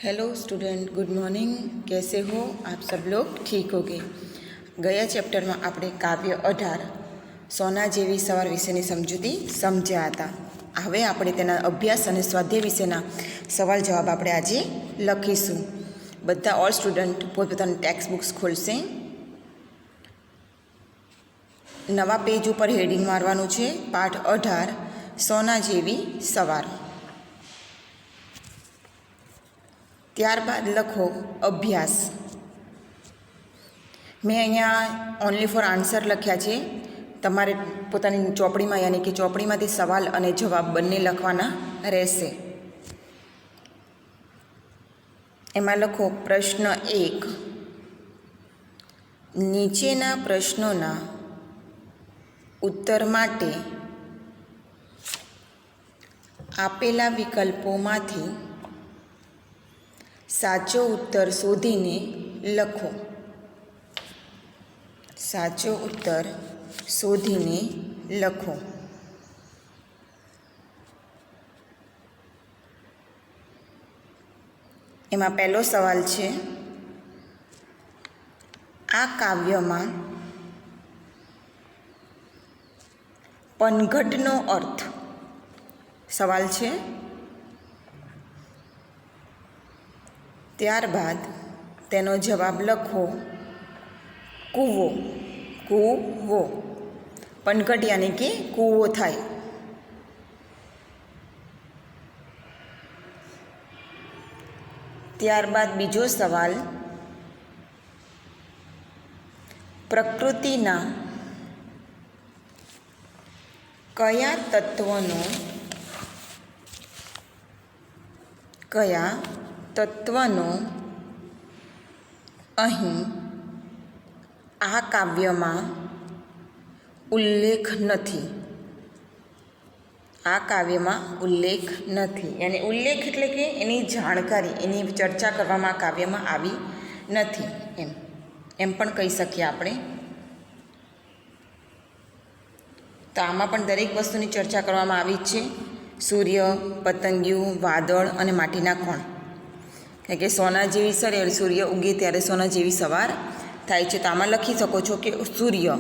Hello student, good morning. कैसे हो आप सब लोग? ठीक होगे। ગયા ચેપ્ટરમાં આપણે કાવ્ય 18 સોના જેવી સવાર વિશેની સમજૂતી સમજ્યા હતા. હવે આપણે તેના અભ્યાસ અને સ્વાધ્યાય વિશેના સવાલ જવાબ આપણે આજે લખીશું. બધા ઓલ સ્ટુડન્ટ પોતપોતાની ટેક્સ્ટ બુક્સ ખોલશે. નવા પેજ ઉપર હેડિંગ મારવાનું છે. પાઠ 18 સોના જેવી સવાર. ત્યારબાદ લખો અભ્યાસ. મેં અહીંયા ઓનલી ફોર આન્સર લખ્યા છે. તમારે પોતાની ચોપડીમાં યાની કે ચોપડીમાંથી સવાલ અને જવાબ બંને લખવાના રહેશે. એમાં લખો પ્રશ્ન 1. નીચેના પ્રશ્નોના ઉત્તર માટે આપેલા વિકલ્પોમાંથી સાચો ઉત્તર શોધીને લખો. સાચો ઉત્તર શોધીને લખો. એમાં પહેલો સવાલ છે, આ કાવ્યમાં પનઘટનો અર્થ. સવાલ છે. ત્યારબાદ તેનો જવાબ લખો કૂવો. કૂવો પનઘટ યાની કે કૂવો થાય. ત્યારબાદ બીજો સવાલ, પ્રકૃતિના કયા તત્વનો અહીં આ કાવ્યમાં ઉલ્લેખ નથી. આ કાવ્યમાં ઉલ્લેખ નથી. યાની ઉલ્લેખ એટલે કે એની જાણકારી, એની ચર્ચા કરવામાં આ કાવ્યમાં આવી નથી. એમ પણ કહી શકીએ આપણે. તો આમાં પણ દરેક વસ્તુની ચર્ચા કરવામાં આવી જ છે. સૂર્ય, પતંગિયું, વાદળ અને માટીના કણ. કારણ કે સોના જેવી સરે સૂર્ય ઉગે ત્યારે સોના જેવી સવાર થાય છે. તો આમાં લખી શકો છો કે સૂર્ય.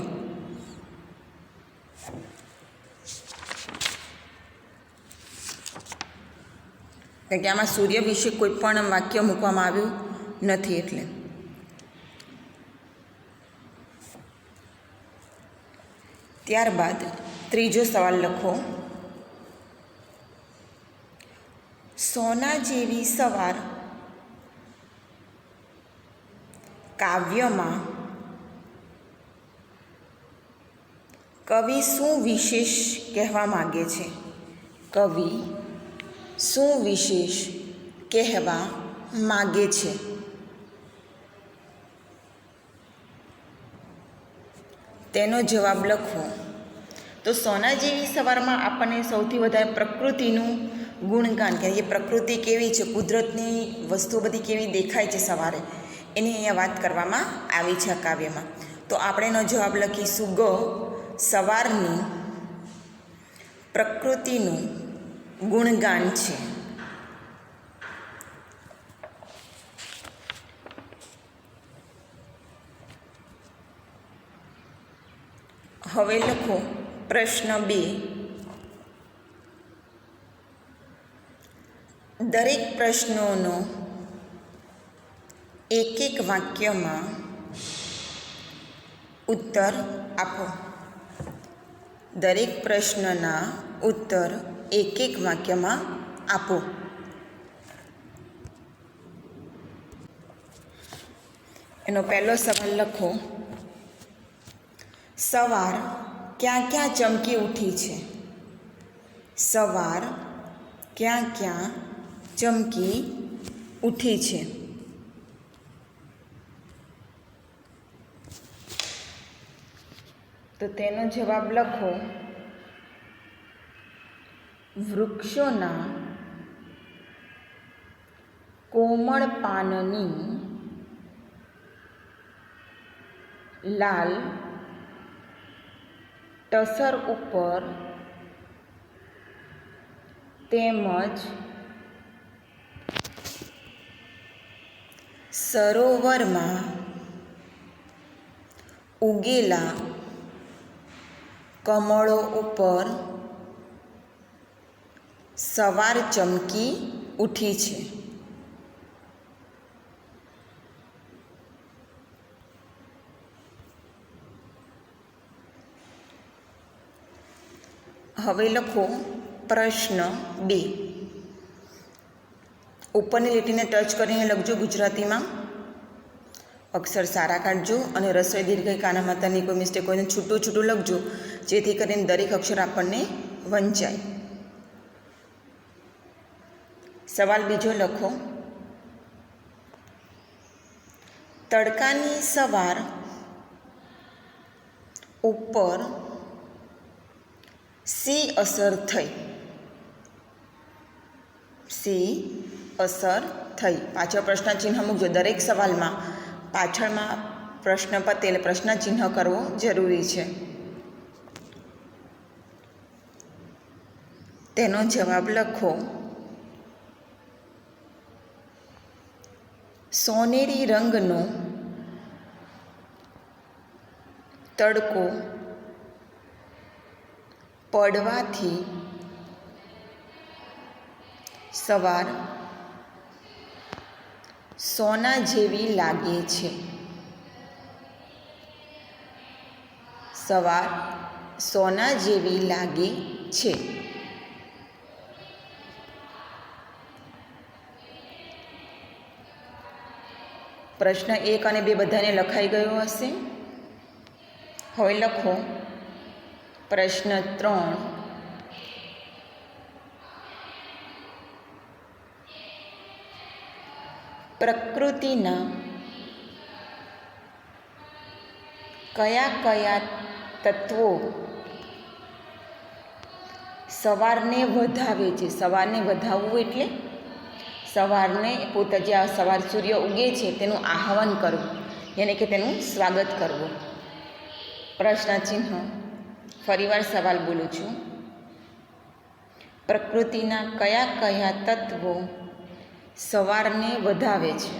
કારણ કે આમાં સૂર્ય વિશે કોઈ પણ વાક્ય મૂકવામાં આવ્યું નથી. એટલે ત્યારબાદ ત્રીજો સવાલ લખો, સોના જેવી સવાર કાવ્યમાં કવિ શું વિશેષ કહેવા માગે છે? કવિ શું વિશેષ કહેવા માગે છે? તેનો જવાબ લખો. તો સોના જેવી સવારમાં આપણને સૌથી વધારે પ્રકૃતિનું ગુણગાન, કે એ પ્રકૃતિ કેવી છે, કુદરતની વસ્તુઓ બધી કેવી દેખાય છે સવારે, એની અહીંયા વાત કરવામાં આવી છે આ કાવ્યમાં. તો આપણે એનો જવાબ લખીશું ગ. સવારની પ્રકૃતિનું ગુણગાન છે. હવે લખો પ્રશ્ન 2. દરેક પ્રશ્નોનો એક એક વાક્યમાં ઉત્તર આપો. દરેક પ્રશ્નના ઉત્તર એક એક વાક્યમાં આપો. એનો પહેલો સવાલ લખો, સવાર ક્યાં ક્યાં ચમકી ઉઠી છે? સવાર ક્યાં ક્યાં ચમકી ઉઠી છે? તો તેનો જવાબ લખો વૃક્ષોના કોમળ પાનની લાલ ટસર ઉપર તેમજ સરોવરમાં ઉગેલા કમળો ઉપર સવાર ચમકી ઉઠી છે. હવે લખો પ્રશ્ન 2. ઉપરની લીટીને ટચ કરીને લખજો ગુજરાતીમાં. અક્ષર સારા કાઢજો અને રસોઈ દીર્ઘઈ કાના માતાની કોઈ મિસ્ટેક હોય ને છૂટું છૂટું લખજો, જેથી કરીને દરેક અક્ષર આપણને વંચાય. સવાલ બીજો લખો. તડકાની સવાર ઉપર શી અસર થઈ? શી અસર થઈ? પાછળ પ્રશ્ન ચિહ્ન મૂકજો. દરેક સવાલમાં પાછળમાં પ્રશ્ન પતે એટલે પ્રશ્ન ચિહ્ન કરવો જરૂરી છે. તેનો જવાબ લખો. સોનેરી રંગનો તડકો પડવાથી સવાર સોના જેવી લાગે છે. સવાર સોના જેવી લાગે છે. પ્રશ્ન 1 અને 2 બધાને લખાઈ ગયો હશે. હવે લખો પ્રશ્ન 3. પ્રકૃતિના કયા કયા તત્વો સવારને વધાવે છે? સવારને વધાવવું એટલે સવારને પોતે જે આ સવાર સૂર્ય ઉગે છે તેનું આહવાન કરવું, યાની કે તેનું સ્વાગત કરવું. પ્રશ્ન ચિહ્ન. ફરીવાર સવાલ બોલું છું. પ્રકૃતિના કયા કયા તત્વો સવારને વધાવે છે?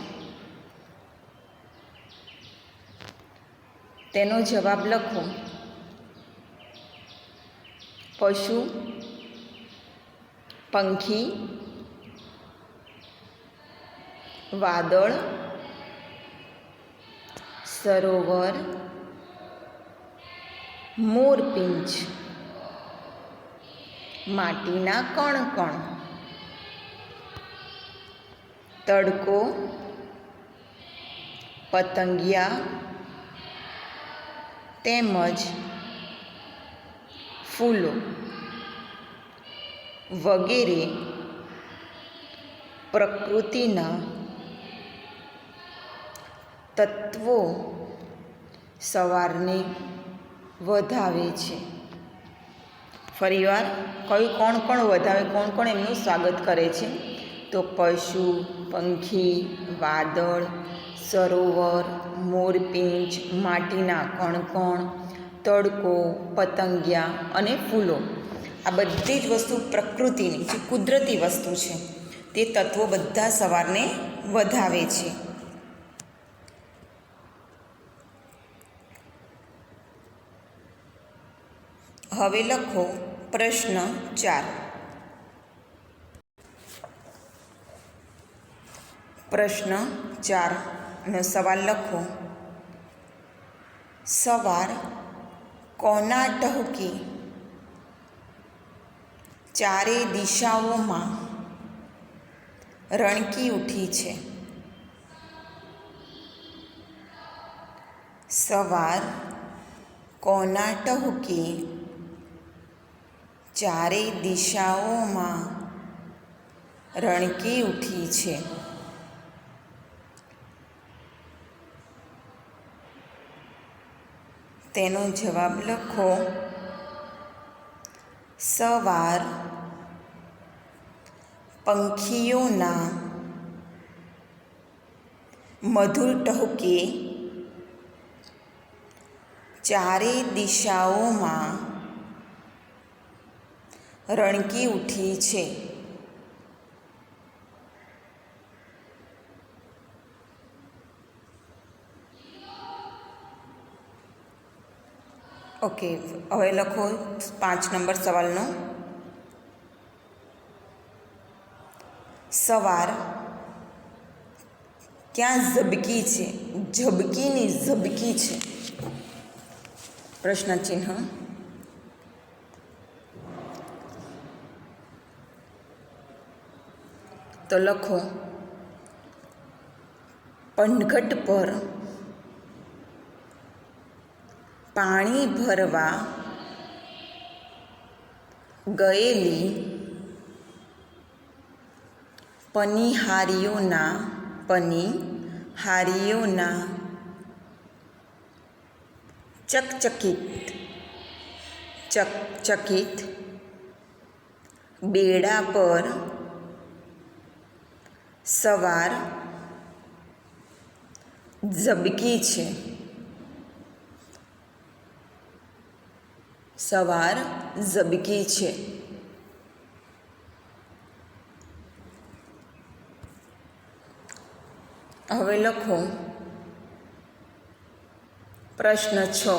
તેનો જવાબ લખો. પશુ, પંખી, વાદળ, સરોવર, મોરપીંછ, માટીના કણકણ, તડકો, પતંગિયા તેમજ ફૂલો વગેરે પ્રકૃતિના તત્વો સવારને વધાવે છે. ફરીવાર કોણ કોણ વધાવે, કોણ કોણ એમનું સ્વાગત કરે છે? તો પશુ, પંખી, વાદળ, સરોવર, મોરપીંછ, માટીના કણકણ, તડકો, પતંગિયા અને ફૂલો. આ બધી જ વસ્તુ પ્રકૃતિની જે કુદરતી વસ્તુ છે તે તત્વો બધા સવારને વધાવે છે. હવે લખો પ્રશ્ન 4. પ્રશ્ન 4 નો સવાલ લખો. સવાર કોના ટહુકી ચારે દિશાઓમાં રણકી ઉઠી છે? સવાર કોના ટહુકી ચારે દિશાઓમાં રણકી ઉઠી છે? તેનો જવાબ લખો. સવાર પંખીઓના મધુર ટહુકે ચારે દિશાઓમાં રણકી ઉઠી છે. ઓકે, હવે લખો 5 નંબર સવાલનો. સવાર ક્યાં ઝબકી છે? ઝબકીની ઝબકી છે. પ્રશ્ન ચિહ્ન. તો લખો પનઘટ પર પાણી ભરવા ગયેલી પનીહારીઓના ચકચકિત બેડા પર સવાર ઝબકી છે. સવાર ઝબકી છે. હવે લખો પ્રશ્ન 6.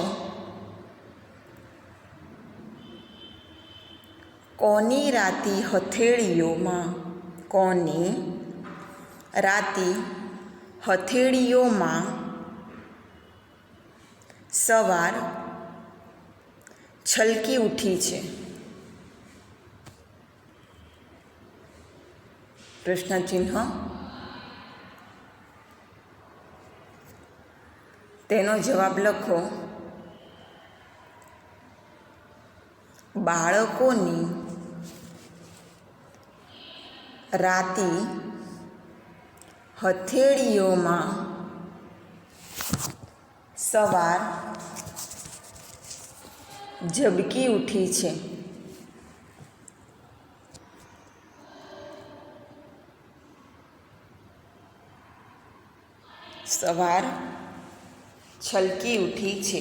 કોની રાતી હથેળીઓમાં સવાર છલકી ઉઠી છે? પ્રશ્ન ચિહ્ન. તેનો જવાબ લખો બાળકોની રાતી હથેળીઓમાં સવાર ઝબકી ઉઠી છે. સવાર છલકી ઉઠી છે.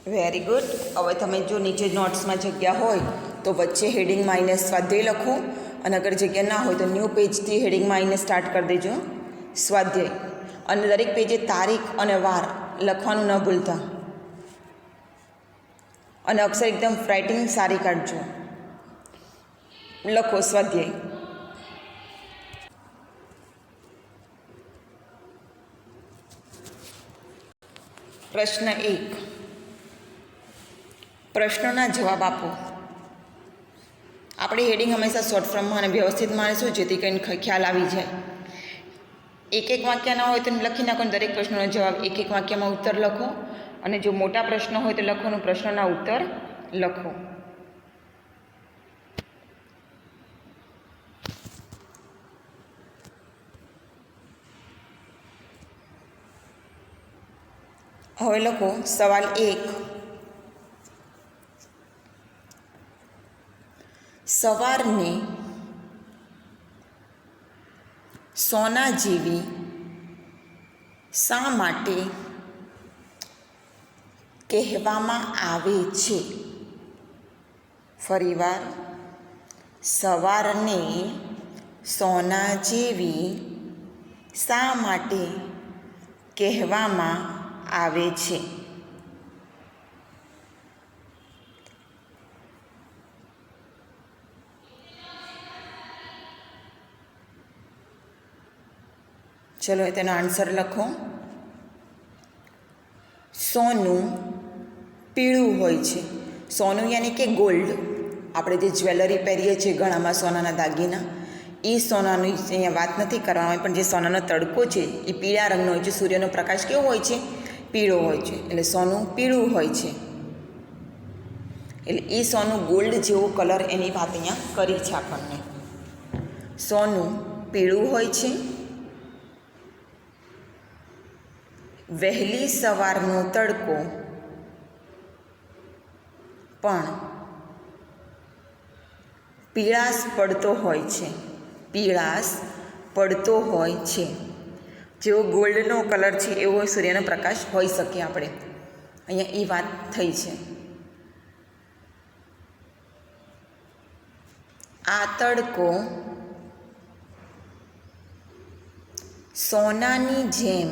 Very good. હવે તમે જો નીચે નોટ્સમાં જગ્યા હોય તો વચ્ચે હેડિંગ માઇનસ સ્વાધ્યાય લખો, અને અગર જગ્યા ના હોય તો ન્યૂ પેજથી હેડિંગ માઇનસ સ્ટાર્ટ કરી દેજો સ્વાધ્યાય. અને દરેક પેજે તારીખ અને વાર લખવાનું ન ભૂલતા, અને અક્ષર એકદમ રાઇટિંગ સારી કાઢજો. લખો સ્વાધ્યાય. પ્રશ્ન 1. પ્રશ્નોના જવાબ આપો. આપણે હેડિંગ હંમેશા શોર્ટ ફોર્મમાં અને વ્યવસ્થિત માણીશું, જેથી કરીને ખ્યાલ આવી જાય. એક વાક્ય ના હોય તો લખી નાખો. દરેક પ્રશ્નોનો જવાબ એક વાક્યમાં ઉત્તર લખો, અને જો મોટા પ્રશ્નો હોય તો લખવાનું પ્રશ્નના ઉત્તર લખો. હવે લખો સવાલ 1. સવારને સોના જેવી શા માટે કહેવામાં આવે છે? ફરીવાર, સવારને સોના જેવી શા માટે કહેવામાં આવે છે? ચલો તેનો આન્સર લખો. સોનું પીળું હોય છે. સોનું યાની કે ગોલ્ડ, આપણે જે જ્વેલરી પહેરીએ છીએ ગળામાં સોનાના દાગીના, એ સોનાની અહીંયા વાત નથી કરવામાં, પણ જે સોનાનો તડકો છે એ પીળા રંગનો હોય છે. સૂર્યનો પ્રકાશ કેવો હોય છે? પીળો હોય છે. એટલે સોનું પીળું હોય છે. એટલે એ સોનું ગોલ્ડ જેવો કલર, એની વાત અહીંયા કરી છે આપણને. સોનું પીળું હોય છે. વહેલી સવારનો તડકો પણ પીળાશ પડતો હોય છે. પીળાશ પડતો હોય છે. જેવો ગોલ્ડનો કલર છે એવો સૂર્યનો પ્રકાશ હોઈ શકે આપણે. અહીંયા એ વાત થઈ છે. આ તડકો સોનાની જેમ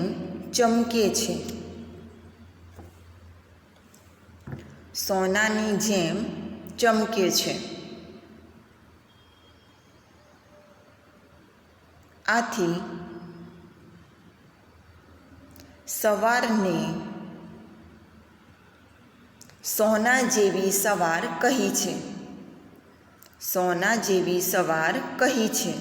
ચમકે છે. સોનાની જેમ ચમકે છે. આથી સવારને સોના જેવી સવાર કહી છે. સોના જેવી સવાર કહી છે.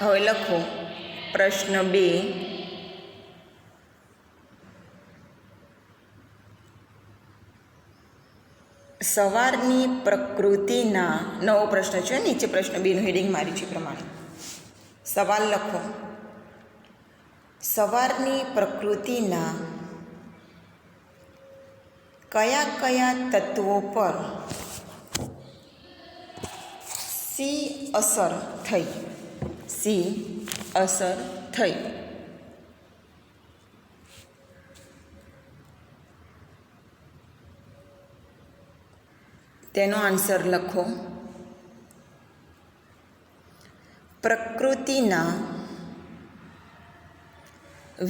હવે લખો પ્રશ્ન 2. સવારની પ્રકૃતિના, નવો પ્રશ્ન છે, નીચે પ્રશ્ન 2નું હેડિંગ મારી છે પ્રમાણે સવાલ લખો. સવારની પ્રકૃતિના કયા કયા તત્વો પર સી અસર થઈ? સી અસર થઈ. તેનો આન્સર લખો. પ્રકૃતિના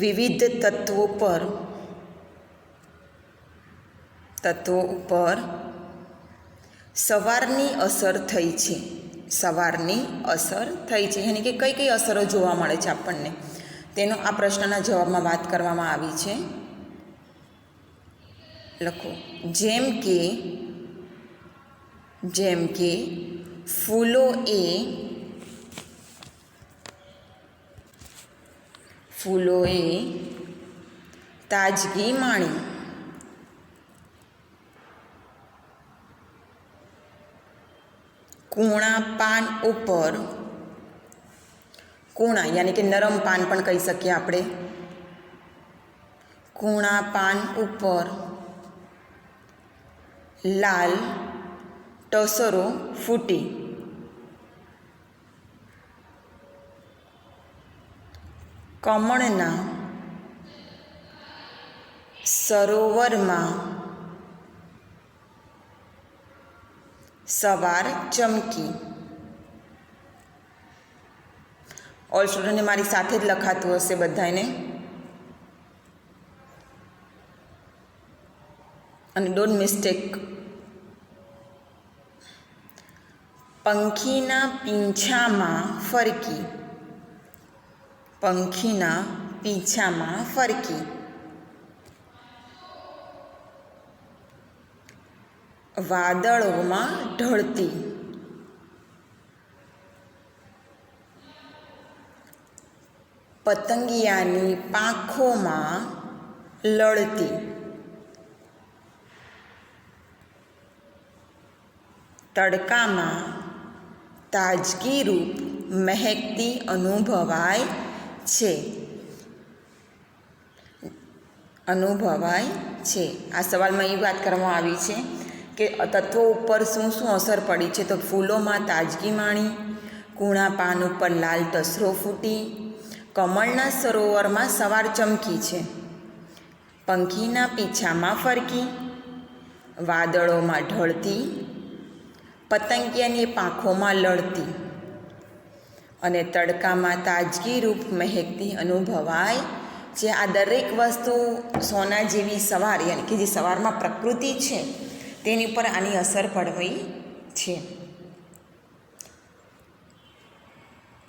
વિવિધ તત્વો પર સવારની અસર થઈ છે. સવારની અસર થઈ છે યાની કે કઈ કઈ અસરો જોવા મળે છે આપણને, તેનો આ પ્રશ્નના જવાબમાં વાત કરવામાં આવી છે. લખો. જેમ કે ફૂલોએ તાજગી માણી. કૂણા પાન ઉપર, કૂણા યાની કે નરમ પાન પણ કહી શકીએ આપણે. કૂણા પાન ઉપર લાલ ટસરો ફૂટી. કમળના સરોવરમાં સવાર ચમકી. ઓલ સ્ટુડન્ટને મારી સાથે જ લખાતું હશે બધાને, અને ડોન્ટ મિસ્ટેક. પંખીના પીંછામાં ફરકી. પંખીના પીંછામાં ફરકી. વાદળોમાં ઢળતી. પતંગિયાની પાંખોમાં લડતી. તડકામાં તાજગીરૂપ મહેકતી અનુભવાય છે. આ સવાલમાં એ વાત કરવામાં આવી છે કે તત્વો ઉપર શું શું અસર પડી છે. તો ફૂલોમાં તાજગી માણી, કૂણા પાન ઉપર લાલ ટસરો ફૂટી, કમળના સરોવરમાં સવાર ચમકી છે, પંખીના પીછામાં ફરકી, વાદળોમાં ઢળતી, પતંગિયાની પાંખોમાં લડતી, અને તડકામાં તાજગીરૂપ મહેકતી અનુભવાય છે. આ દરેક વસ્તુ સોના જેવી સવાર યાની કે જે સવારમાં પ્રકૃતિ છે તેની પર આની અસર પડવી છે.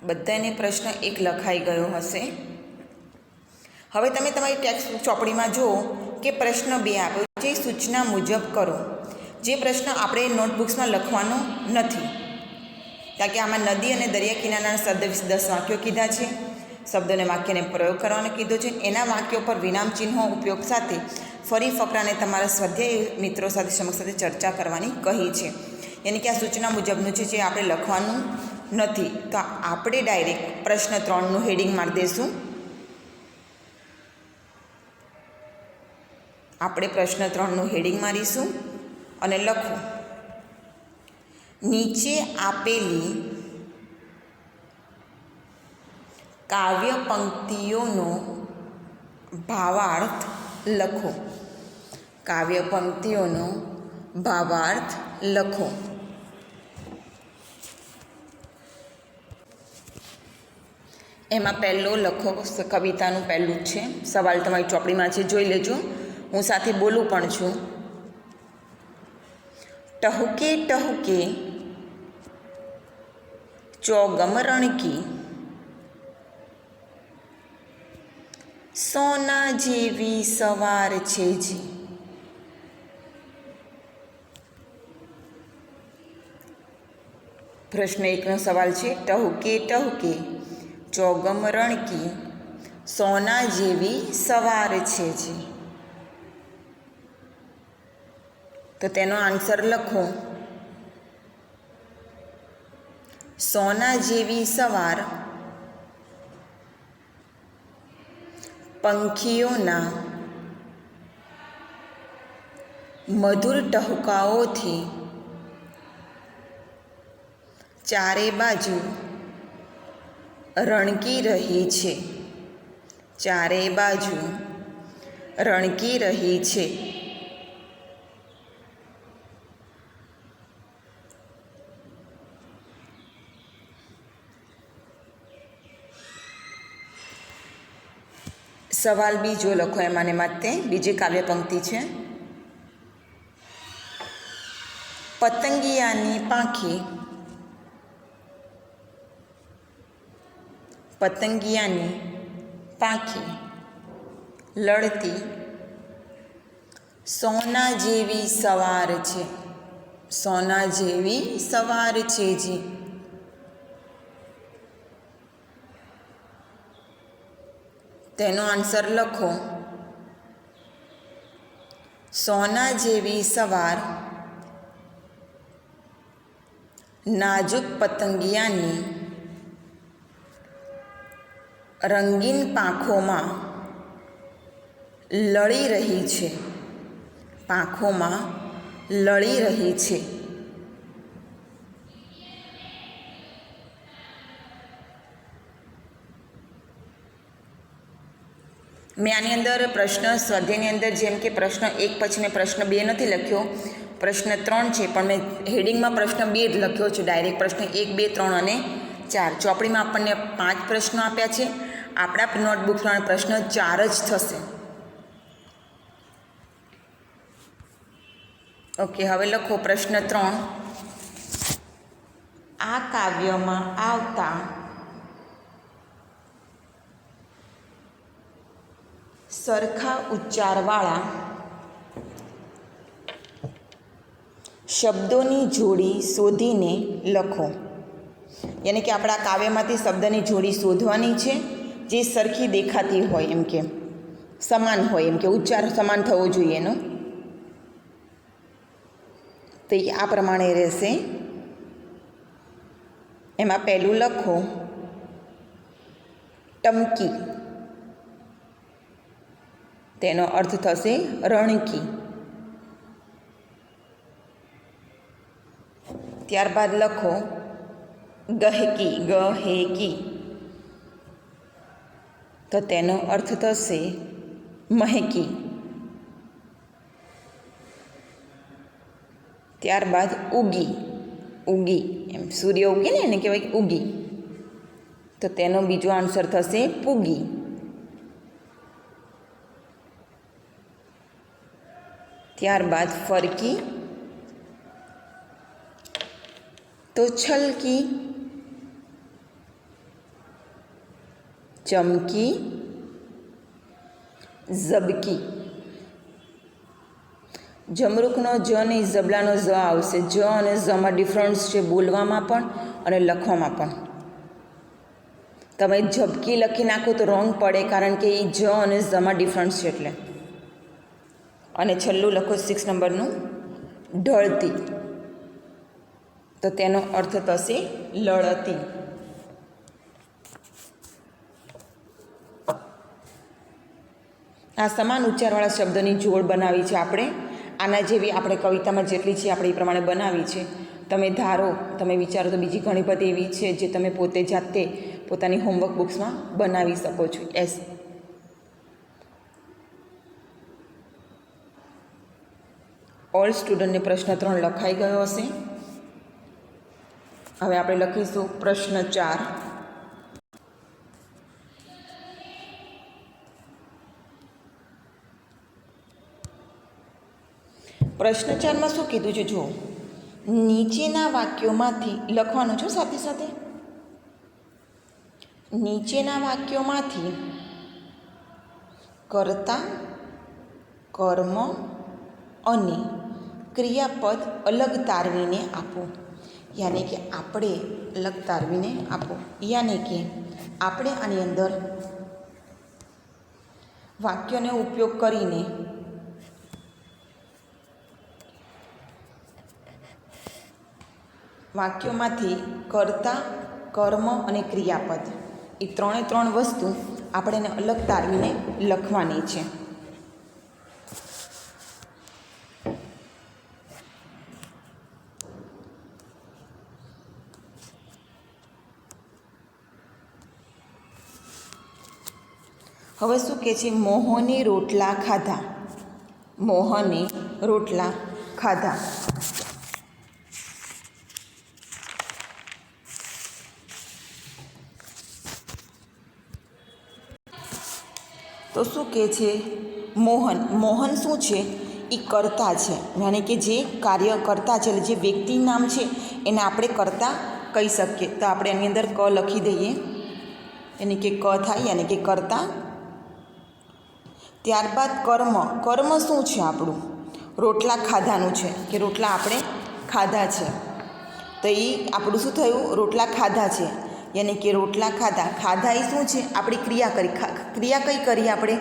બધાને પ્રશ્ન એક લખાઈ ગયો હશે. હવે તમે તમારી ટેક્સ્ટ ચોપડીમાં જુઓ કે પ્રશ્ન 2 આપ્યો છે, સૂચના મુજબ કરો. જે પ્રશ્ન આપણે નોટબુક્સમાં લખવાનો નથી, કારણ કે આમાં નદી અને દરિયા કિનારાના શબ્દ વિશે 10 વાક્યો કીધા છે. શબ્દોને વાક્યને પ્રયોગ કરવાનો કીધો છે. એના વાક્યો પર વિરામ ચિહ્નો ઉપયોગ સાથે ફરી ફકરાને તમારા સ્વાધ્યાય મિત્રો સાથે સમક્ષ ચર્ચા કરવાની કહી છે. યાની કે આ સૂચના મુજબનું છે, જે આપણે લખવાનું નથી. તો આપણે ડાયરેક્ટ પ્રશ્ન 3નું હેડિંગ મારી દઈશું. આપણે પ્રશ્ન 3નું હેડિંગ મારીશું અને લખો. નીચે આપેલી કાવ્ય પંક્તિઓનો ભાવાર્થ લખો. કાવ્ય પંક્તિઓનો ભાવાર્થ લખો. એમાં પહેલો લખો કવિતાનું પહેલું જ છે. સવાલ તમારી ચોપડીમાં છે, જોઈ લેજો. હું સાથે બોલું પણ છું. ટહુકે ટહુકે ચોગમ રણકી, સોના જેવી સવાર છે જી. પ્રશ્ન એકનો સવાલ છે, ટહુકે ટહુકે ચોગમ રણકી, સોના જેવી સવાર છે જી. તો તેનો આન્સર લખો. સોના જેવી સવાર પંખીઓના મધુર ટહુકાઓથી ચારે બાજુ રણકી રહી છે. ચારે બાજુ રણકી રહી છે. સવાલ બીજો લખો. એમાંને માટે બીજી કાવ્ય પંક્તિ છે. પતંગિયાની પાંખી, પતંગિયાની પાંખી લડતી સોના જેવી સવાર છે. સોના જેવી સવાર છે જી. તેનો આન્સર લખો. સોના જેવી સવાર નાજુક પતંગિયાની રંગીન પાંખોમાં લળી રહી છે. પાંખોમાં લળી રહી છે. મેં આની અંદર પ્રશ્ન સ્વાધ્યાયની અંદર જેમ કે પ્રશ્ન 1 પછી મેં પ્રશ્ન 2 નથી લખ્યો, પ્રશ્ન 3 છે, પણ મેં હેડિંગમાં પ્રશ્ન 2 જ લખ્યો છે. ડાયરેક્ટ પ્રશ્ન 1, 2, 3 અને 4. ચોપડીમાં આપણને 5 પ્રશ્નો આપ્યા છે. આપણા નોટબુકમાં પ્રશ્ન 4 જ થશે. ઓકે, હવે લખો પ્રશ્ન 3. આ કાવ્યમાં આવતા સરખા ઉચ્ચારવાળા શબ્દોની જોડી શોધીને લખો. યાની કે આપણા કાવ્યમાંથી શબ્દની જોડી શોધવાની છે જે સરખી દેખાતી હોય, એમ કે સમાન હોય, એમ કે ઉચ્ચાર સમાન થવો જોઈએ એનો. તો એ આ પ્રમાણે રહેશે. એમાં પહેલું લખો ટમકી. તેનો અર્થ થશે રણકી. ત્યારબાદ લખો ગહેકી. ગહેકી. તો તેનો અર્થ થશે મહેકી. ત્યારબાદ ઉગી. ઉગી એમ સૂર્ય ઉગી ને એને કહેવાય ઉગી. તો તેનો બીજો આન્સર થશે પૂગી. ત્યારબાદ ફરકી. તો છલકી. ચમકી. ઝબકી. જમરૂકનો જ નહીં, ઝબલાનો ઝ આવશે. જ અને ઝમાં ડિફરન્સ છે બોલવામાં પણ અને લખવામાં પણ. તમે ઝબકી લખી નાખો તો રોંગ પડે, કારણ કે એ જ અને ઝમાં ડિફરન્સ છે એટલે. અને છેલ્લું લખો 6 નંબરનું ઢળતી. તો તેનો અર્થ થશે લડતી. આ સમાન ઉચ્ચારવાળા શબ્દની જોડ બનાવી છે આપણે. આના જેવી આપણે કવિતામાં જેટલી છે આપણે એ પ્રમાણે બનાવી છે. તમે ધારો, તમે વિચારો તો બીજી ઘણી બધી એવી છે જે તમે પોતે જાતે પોતાની હોમવર્ક બુક્સમાં બનાવી શકો છો. ઓલ સ્ટુડન્ટને પ્રશ્ન 3 લખાઈ ગયો હશે. હવે આપણે લખીશું પ્રશ્ન 4. પ્રશ્ન 4માં શું કીધું છે જુઓ, નીચેના વાક્યોમાંથી લખવાનું છે સાથે સાથે, નીચેના વાક્યોમાંથી કર્તા, કર્મ અને ક્રિયાપદ અલગ તારવીને આપો. યાની કે આપણે અલગ તારવીને આપો. યાની કે આપણે આની અંદર વાક્યોનો ઉપયોગ કરીને વાક્યોમાંથી કર્તા, કર્મ અને ક્રિયાપદ એ ત્રણે ત્રણ વસ્તુ આપણે એને અલગ તારવીને લખવાની છે. હવે શું કહે છે, મોહને રોટલા ખાધા. મોહને રોટલા ખાધા. તો શું કહે છે, મોહન. મોહન શું છે, એ કર્તા છે, યાની કે જે કાર્ય કરતા છે, એટલે જે વ્યક્તિ નામ છે એને આપણે કર્તા કહી શકીએ. તો આપણે એની અંદર ક લખી દઈએ, યાની કે ક થાય, યાની કે કર્તા. ત્યારબાદ કર્મ. કર્મ શું છે આપણું, રોટલા ખાધાનું છે, કે રોટલા આપણે ખાધા છે. તો એ આપણું શું થયું, રોટલા ખાધા છે, યાની કે રોટલા ખાધા. ખાધા એ શું છે, આપણી ક્રિયા કરી. ક્રિયા કઈ કરી આપણે,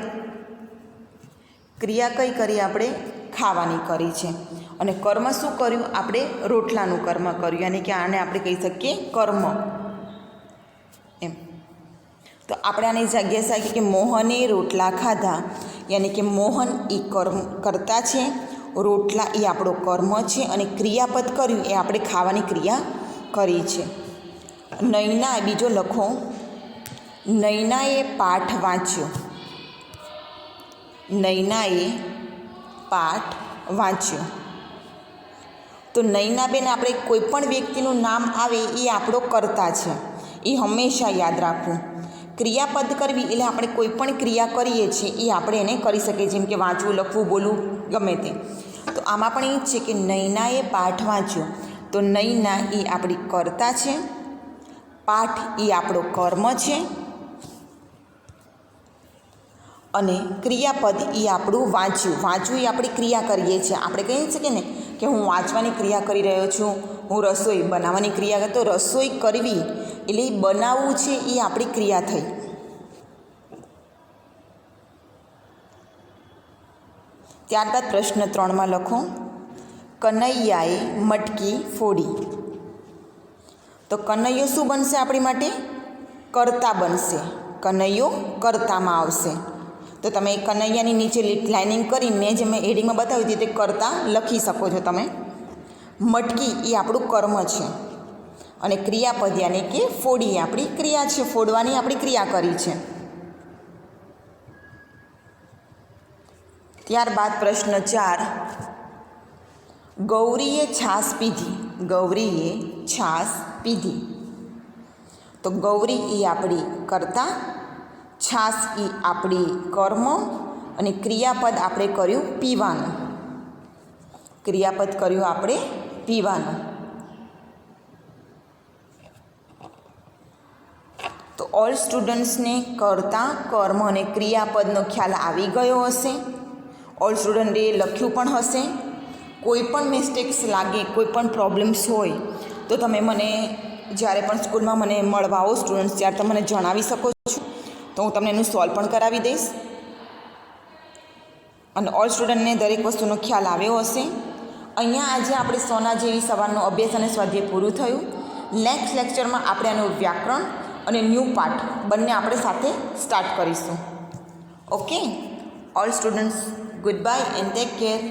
ક્રિયા કઈ કરી આપણે, ખાવાની કરી છે. અને કર્મ શું કર્યું આપણે, રોટલાનું કર્મ કર્યું, યાની કે આને આપણે કહી શકીએ કર્મ એમ. તો આપણે આની જગ્યાએ શકીએ કે મોહને રોટલા ખાધા, યાની કે મોહન એ કરતા છે, રોટલા એ આપણો કર્મ છે, અને ક્રિયાપદ કર્યું એ આપણે ખાવાની ક્રિયા કરી છે. નૈના, બીજો લખો, નૈનાએ પાઠ વાંચ્યો. નૈનાએ પાઠ વાંચ્યો. તો નૈનાબેન, આપણે કોઈ પણ વ્યક્તિનું નામ આવે એ આપણો કર્તા છે, એ હંમેશા યાદ રાખવું. ક્રિયાપદ કરવી એટલે આપણે કોઈ પણ ક્રિયા કરીએ છીએ એ આપણે એને કરી શકીએ, જેમ કે વાંચવું, લખવું, બોલવું, ગમે તે. તો આમાં પણ એ જ છે કે નૈનાએ પાઠ વાંચ્યો. તો નૈના એ આપણી કર્તા છે, પાઠ એ આપણો કર્મ છે, અને ક્રિયાપદ એ આપણું વાંચ્યું. વાંચવું એ આપણી ક્રિયા કરીએ છીએ. આપણે કહીએ છીએ ને કે હું વાંચવાની ક્રિયા કરી રહ્યો છું, હું રસોઈ બનાવવાની ક્રિયા, તો રસોઈ કરવી એટલે બનાવવું છે એ આપણી ક્રિયા થઈ. ત્યારબાદ પ્રશ્ન 3માં લખો, કનૈયાએ મટકી ફોડી. તો કનૈયો શું બનશે આપણી માટે, કર્તા બનશે. કનૈયો કર્તામાં આવશે. તો તમે કનૈયાની નીચે લાઇનિંગ કરીને જે મેં હેડિંગમાં બતાવી હતી તે કર્તા લખી શકો છો તમે. મટકી એ આપણું કર્મ છે, અને ક્રિયાપદ યાની કે ફોડી આપણી ક્રિયા છે, ફોડવાની આપણી ક્રિયા કરી છે. ત્યારબાદ પ્રશ્ન 4, ગૌરીએ છાશ પીધી. ગૌરીએ છાશ પીધી. તો ગૌરી એ આપણી કર્તા, છાશ એ આપણી કર્મ, અને ક્રિયાપદ આપણે કર્યું પીવાનું. ક્રિયાપદ કર્યું આપણે પીવાનું. તો ઓલ સ્ટુડન્ટ્સને કર્તા, કર્મ અને ક્રિયાપદનો ખ્યાલ આવી ગયો હશે. ઓલ સ્ટુડન્ટે લખ્યું પણ હશે. કોઈ પણ મિસ્ટેક્સ લાગે, કોઈ પણ પ્રોબ્લેમ્સ હોય તો તમે મને જ્યારે પણ સ્કૂલમાં મને મળવા આવો સ્ટુડન્ટ્સ, ત્યારે તમે મને જણાવી શકો છો, તો હું તમને એનું સોલ્વ પણ કરાવી દઈશ. અને ઓલ સ્ટુડન્ટને દરેક વસ્તુનો ખ્યાલ આવ્યો હશે. અહીંયા આજે આપણે સોના જેવી સવારનો અભ્યાસ અને સ્વાધ્યાય પૂરું થયું. નેક્સ્ટ લેક્ચરમાં આપણે આનું વ્યાકરણ અને ન્યૂ પાર્ટ બંને આપણે સાથે સ્ટાર્ટ કરીશું. Okay, all students, goodbye and take care.